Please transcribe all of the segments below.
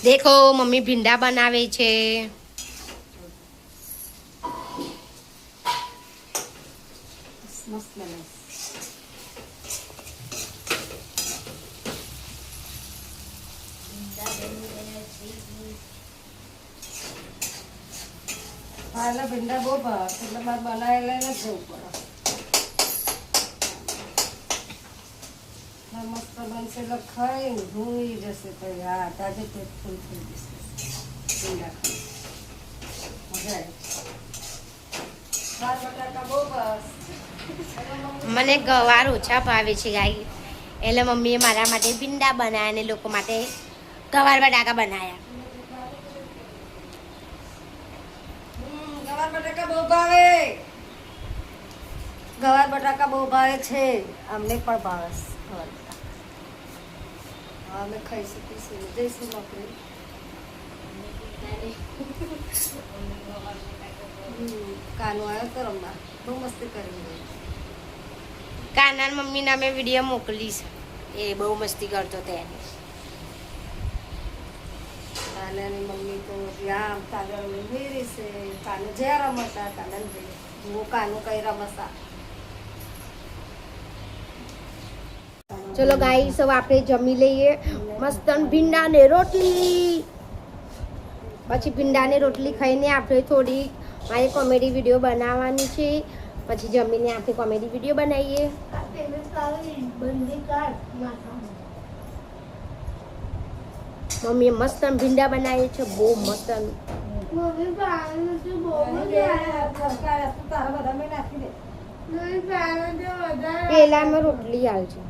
देखो मम्मी भिंडा बनावे छे। मस्त बने હાલા ભીંડા બહુ ભાવ એટલે મારે બનાવેલા નથી જવું પડે મસ્ત બનશે એટલે ખાઈ ભૂંગી જશે પછી હા તાજે પેટ ફૂલ થઈ જશે ભીંડા ખાઈ મજા આવે બટાકા બહુ ભાવ મને ગવાર ઓછા ભાવે છે ગાઈ એટલે મમ્મીએ મારા માટે ભીંડા બનાવ્યા અને લોકો માટે ગવાર બટાકા બનાવ્યા. ગવાર બટાકા બહુ ભાવે ગવાર બટાકા બહુ ભાવે છે અમને પણ ભાવે ગવાર બટાકા અમે ખાઈ શકીશું જઈશું નોકરી કાનો આવ્યો તો રમવા બહુ મસ્તી કરી કાના મમ્મીને અમે વિડીયો મોકલીશ એ બહુ મસ્તી કરતો ત્યારે કાનાની મમ્મી તો ત્યાં કાગળ મેરી છે કાનો જ્યાં રમતા કાના હું કાનો કઈ રમતા ચલો ગાઈસ હવે આપણે જમી લઈએ મસ્ત ભીંડા ને રોટલી પછી ભીંડા ને રોટલી ખાઈને આપણે થોડી મારી કોમેડી વિડીયો બનાવવાની છે પછી જમીને આપણે કોમેડી વિડીયો બનાવીએ. મમ્મીએ મસ્ત ભીંડા બનાવે છે બહુ મસ્ત પેલામાં રોટલી હાલ છે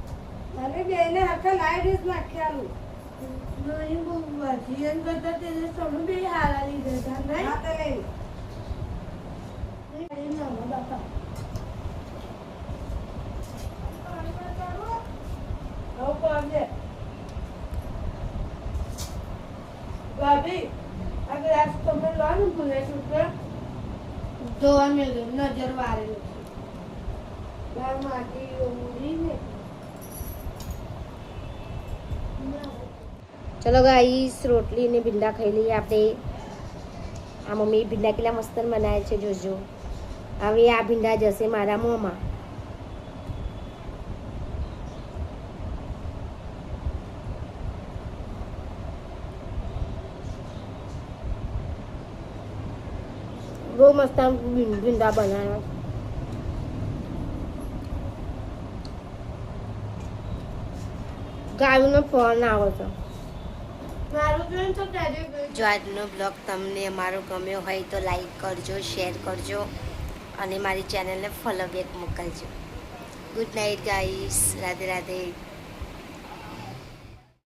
ભાભી અગર આજ તમે લોન ભૂલે છો જોવા મળ્યો નજર વારેલો છે માટી ઉડીને ચલો ગાઈસ રોટલી ને ભીંડા ખાઈ લઈએ આપણે. આ મમ્મી ભીંડા કેટલા મસ્ત બનાવે છે જોજો. હવે આ ભીંડા જશે મારા મોંમાં. બહુ મસ્ત ભીંડા બનાવ્યા. ગાયનો ફોન આવે છે. જો આજનો બ્લોગ તમને અમારો ગમ્યો હોય તો લાઈક કરજો, શેર કરજો અને મારી ચેનલને ફોલો બેક મોકલજો. Good night guys. Radhe Radhe.